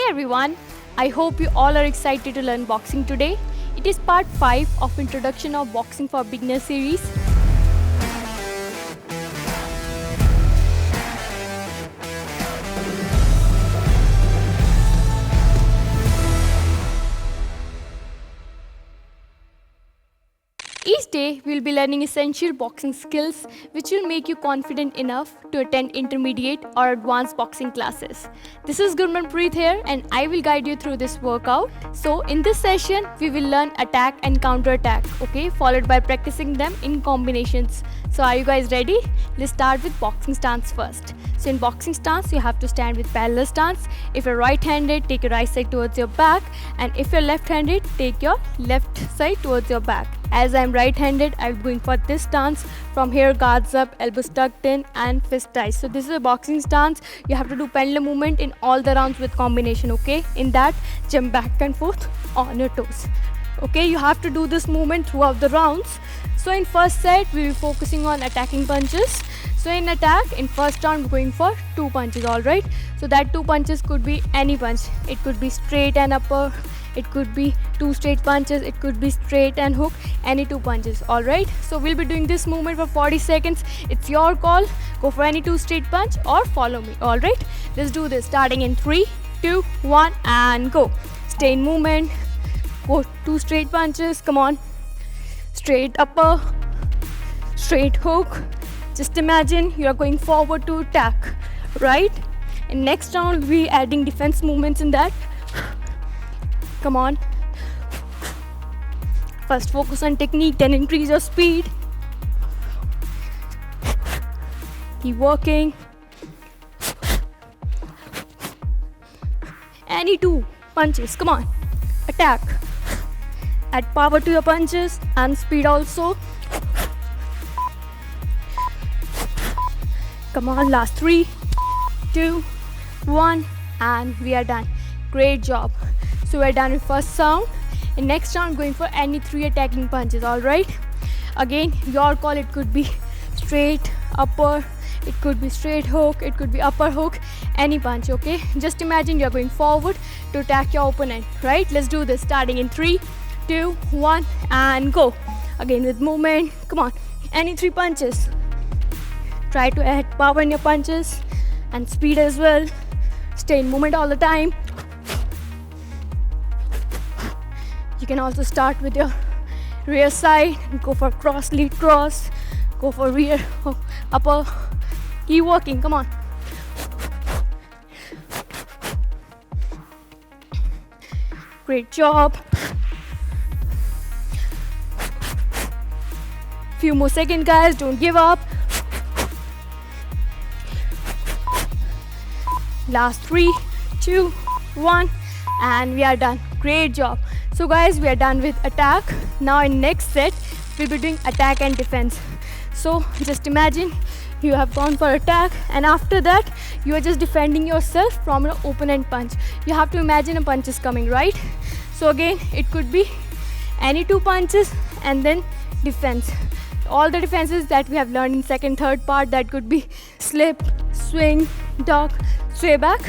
everyone, I hope you all are excited to learn boxing today. It is part 5 of Introduction of Boxing for Beginners series. Each day, we will be learning essential boxing skills which will make you confident enough to attend intermediate or advanced boxing classes. This is Gurmanpreet here and I will guide you through this workout. So in this session, we will learn attack and counter attack, okay, followed by practicing them in combinations. So are you guys ready? Let's start with boxing stance first. So in boxing stance, you have to stand with parallel stance. If you're right-handed, take your right side towards your back, and if you're left-handed, take your left side towards your back. As I'm right-handed, I'm going for this stance. From here, guards up, elbows tucked in, and fist tight. So this is a boxing stance. You have to do pendulum movement in all the rounds with combination, okay? In that, jump back and forth on your toes. Okay, you have to do this movement throughout the rounds. So in first set, we will be focusing on attacking punches. So in attack, in first round, we're going for 2 punches, alright? So that 2 punches could be any punch. It could be straight and upper. It could be 2 straight punches. It could be straight and hook. Any 2 punches, alright? So we'll be doing this movement for 40 seconds. It's your call. Go for any 2 straight punch or follow me, alright? Let's do this. Starting in 3, 2, 1, and go. Stay in movement. Go 2 straight punches. Come on. Straight upper. Straight hook. Just imagine you are going forward to attack, right? In next round, we'll be adding defense movements in that. Come on. First focus on technique, then increase your speed. Keep working. Any 2 punches, come on. Attack. Add power to your punches and speed also. Come on, last 3, 2, 1, and we are done. Great job. So we're done with first round. In next round, going for any 3 attacking punches, alright? Again, your call. It could be straight, upper, it could be straight hook, it could be upper hook, any punch, okay? Just imagine you're going forward to attack your opponent, right? Let's do this. Starting in 3, 2, 1, and go. Again with movement. Come on. Any 3 punches. Try to add power in your punches and speed as well. Stay in movement all the time. You can also start with your rear side. Go for cross, lead cross. Go for rear, upper. Keep working, come on. Great job. Few more seconds, guys. Don't give up. Last 3, 2, 1, and we are done. Great job. So guys, we are done with attack. Now in next set, we'll be doing attack and defense. So just imagine you have gone for attack, and after that, you are just defending yourself from an opponent punch. You have to imagine a punch is coming, right? So again, it could be any 2 punches and then defense. All the defenses that we have learned in second, third part, that could be slip, swing, duck, sway back,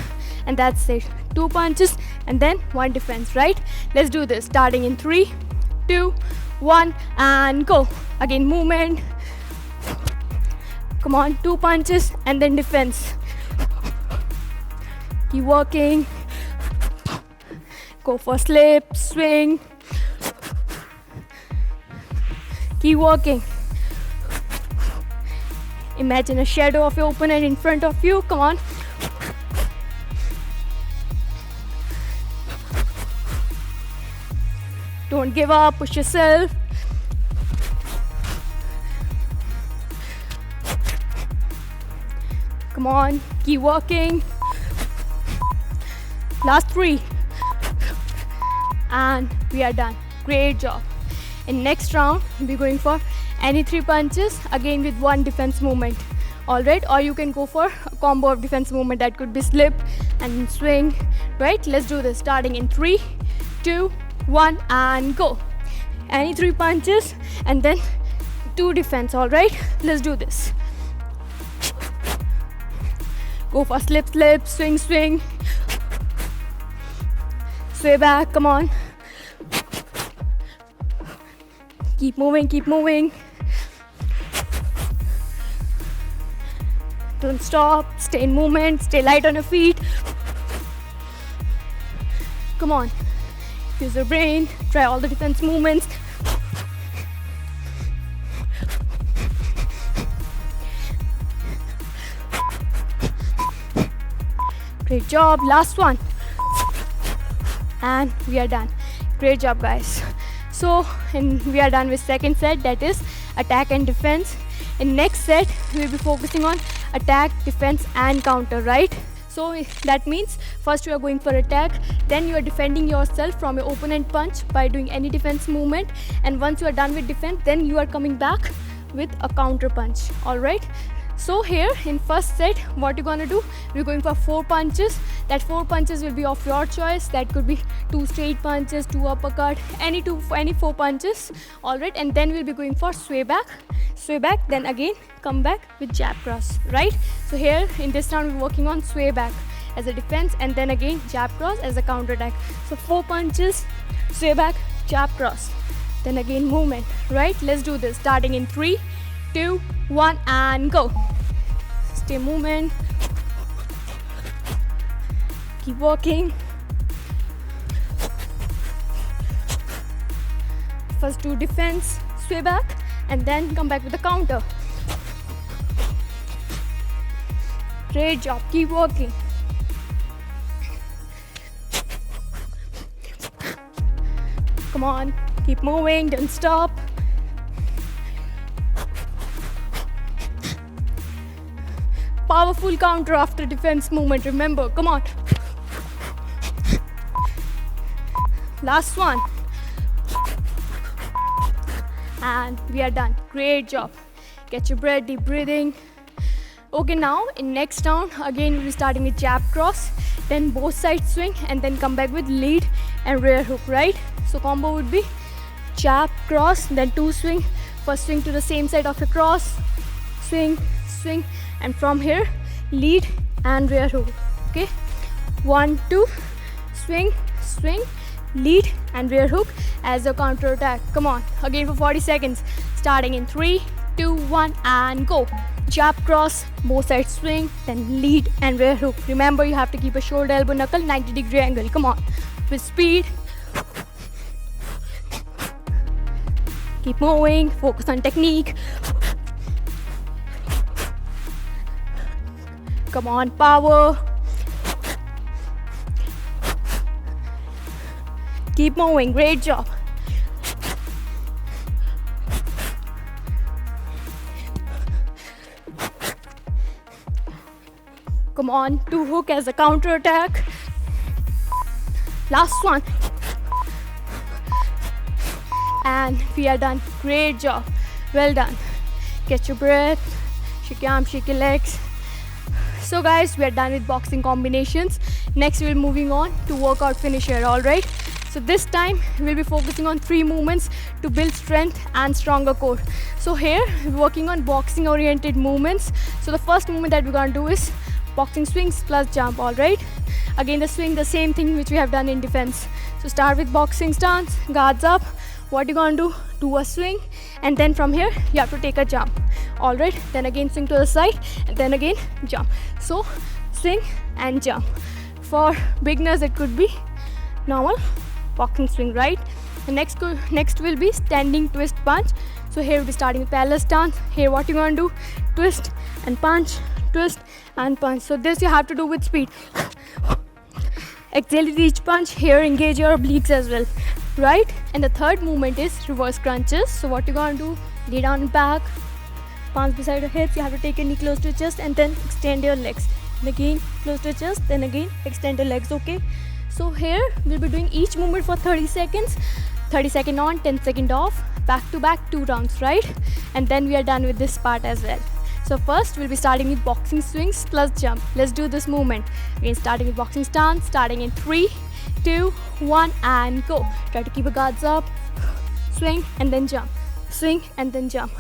and that's it. 2 punches and then 1 defense, right? Let's do this. Starting in 3, 2, 1, and go. Again, movement. Come on, 2 punches and then defense. Keep working. Go for slip, swing. Keep working. Imagine a shadow of your opponent in front of you. Come on. Don't give up. Push yourself. Come on. Keep working. Last 3. And we are done. Great job. In next round, we'll be going for any 3 punches, again with 1 defense movement. Alright, or you can go for a combo of defense movement. That could be slip and swing, right? Let's do this. Starting in 3, 2, 1, and go. Any 3 punches and then 2 defense, alright? Let's do this. Go for slip, slip, swing, swing. sway back, come on. Keep moving, keep moving. Don't stop, stay in movement, stay light on your feet. Come on, use your brain, try all the defense movements. Great job, last one. And we are done. Great job, guys. So, and we are done with second set, that is attack and defense. In next set, we'll be focusing on attack, defense and counter, right? So that means first you are going for attack, then you are defending yourself from your opponent punch by doing any defense movement, and once you are done with defense, then you are coming back with a counter punch. All right, so here in first set, what you're gonna do, we're going for 4 punches. That 4 punches will be of your choice. That could be 2 straight punches, 2 uppercut, any 4 punches. All right, and then we'll be going for sway back, then again come back with jab cross, right? So here in this round we're working on sway back as a defense, and then again jab cross as a counter attack. So 4 punches, sway back, jab cross, then again movement, right? Let's do this, starting in 3, 2, 1 and go. Stay movement, keep working. First do defense, sway back, and then come back with a counter. Great job, keep working. Come on, keep moving, don't stop. Powerful counter after defense movement, remember, come on. Last one. And we are done. Great job. Get your breath, deep breathing. Okay, now in next round, again we'll be starting with jab cross, then both sides swing, and then come back with lead and rear hook, right? So combo would be jab cross, then 2 swing. First swing to the same side of the cross, swing, swing, and from here lead and rear hook. Okay, 1, 2, swing, swing, lead and rear hook as a counter attack. Come on, again for 40 seconds, starting in 3, 2, 1 and go. Jab cross, both sides swing, then lead and rear hook. Remember, you have to keep a shoulder, elbow, knuckle 90-degree angle. Come on, with speed. Keep moving, focus on technique. Come on, power. Keep moving, great job. Come on, 2 hook as a counter attack. Last one. And we are done. Great job. Well done. Get your breath. Shake your arms, shake your legs. So guys, we are done with boxing combinations. Next we're moving on to workout finisher, alright? So this time we'll be focusing on 3 movements to build strength and stronger core. So here we're working on boxing oriented movements. So the first movement that we're going to do is boxing swings plus jump, alright? Again the swing, the same thing which we have done in defense. So start with boxing stance, guards up. What you're going to do a swing, and then from here you have to take a jump. Alright, then again swing to the side, and then again jump. So swing and jump. For beginners it could be normal boxing swing, right? The next will be standing twist punch. So here we'll be starting with parallel stance. Here what you're going to do, twist and punch, twist and punch. So this you have to do with speed. Exhale with each punch. Here engage your obliques as well, right? And the third movement is reverse crunches. So what you're going to do, lay down and back, palms beside your hips. You have to take your knee close to your chest and then extend your legs. And again close to your chest, then again extend your legs. Okay, so here we'll be doing each movement for 30 seconds. 30 seconds on, 10 seconds off, back to back 2 rounds, right? And then we are done with this part as well. So first we'll be starting with boxing swings plus jump. Let's do this movement. Again starting with boxing stance, starting in 3, 2, 1 and go. Try to keep your guards up. Swing and then jump. Swing and then jump.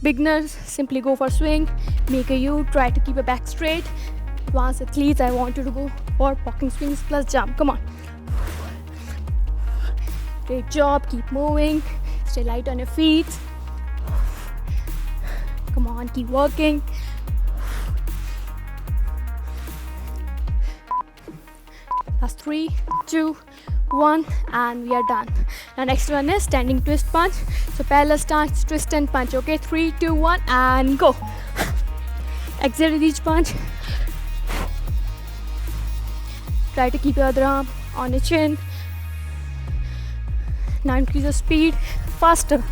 Beginners simply go for swing, make a U, try to keep your back straight. Advanced athletes, I want you to go for boxing swings plus jump. Come on. Great job. Keep moving. Stay light on your feet. Come on, keep working. Last 3, 2, 1, and we are done. Now next one is standing twist punch. So parallel stance, twist and punch. Okay, 3, 2, 1, and go. Exhale with each punch. Try to keep your other arm on your chin. Now increase the speed faster.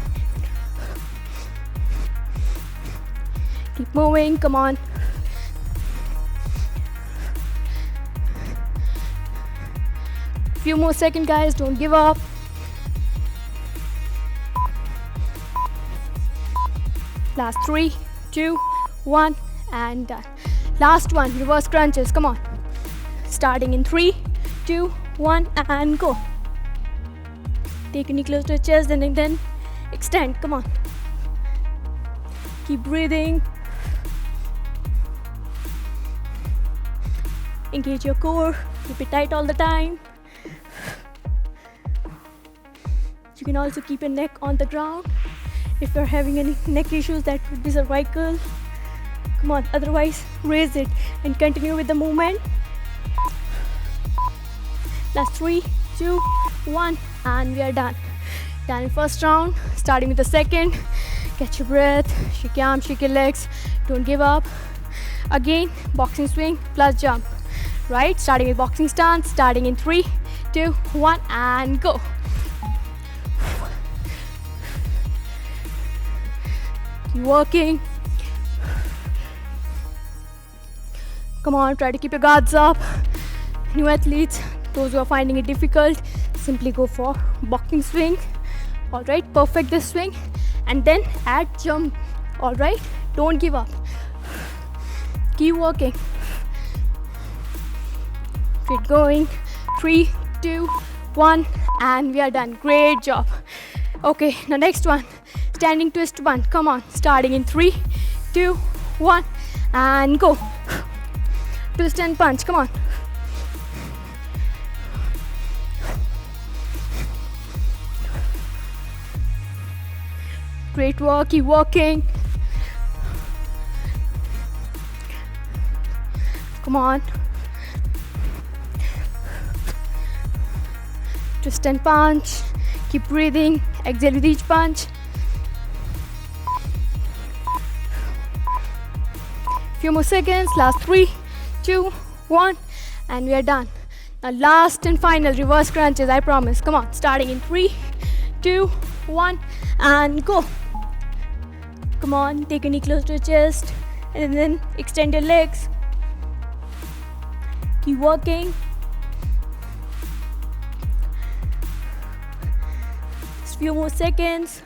Keep moving, come on. Few more seconds, guys, don't give up. Last 3, 2, 1, and done. Last one, reverse crunches, come on. Starting in 3, 2, 1, and go. Take a knee close to your chest and then extend, come on. Keep breathing. Engage your core, keep it tight all the time. You can also keep your neck on the ground. If you're having any neck issues, that could be cervical. Come on, otherwise raise it and continue with the movement. Last 3, 2, 1, and we are done. Done in first round, starting with the second. Catch your breath, shake your arms, shake your legs, don't give up. Again, boxing swing plus jump. Right, starting with boxing stance, starting in 3, 2, 1, and go. Keep working. Come on, try to keep your guards up. New athletes, those who are finding it difficult, simply go for boxing swing. Alright, perfect this swing and then add jump. Alright, don't give up. Keep working. Keep going. 3, 2, 1, and we are done. Great job. Okay, now next one. Standing twist one. Come on, starting in 3, 2, 1, and go. Twist and punch, come on. Great work, keep working. Come on. Twist and punch. Keep breathing. Exhale with each punch. Few more seconds. Last 3, 2, 1, and we are done. Now last and final reverse crunches, I promise. Come on, starting in 3, 2, 1, and go. Come on, take a knee close to your chest and then extend your legs. Keep working. Just few more seconds.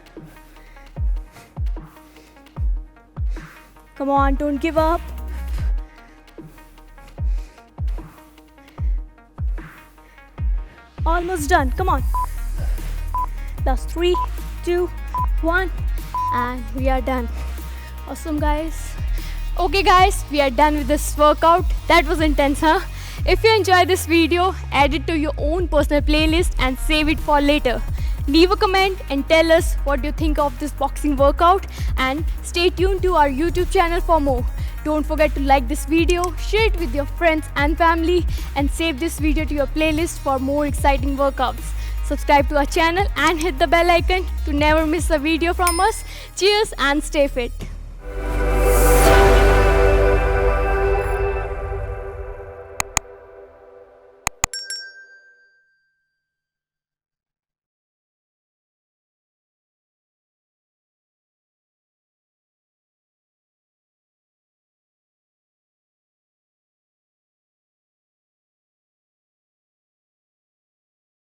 Come on, don't give up. Almost done, come on. Last 3, 2, 1, and we are done. Awesome, guys. Okay guys, we are done with this workout. That was intense, huh? If you enjoyed this video, add it to your own personal playlist and save it for later. Leave a comment and tell us what you think of this boxing workout, and stay tuned to our YouTube channel for more. Don't forget to like this video, share it with your friends and family, and save this video to your playlist for more exciting workouts. Subscribe to our channel and hit the bell icon to never miss a video from us. Cheers and stay fit.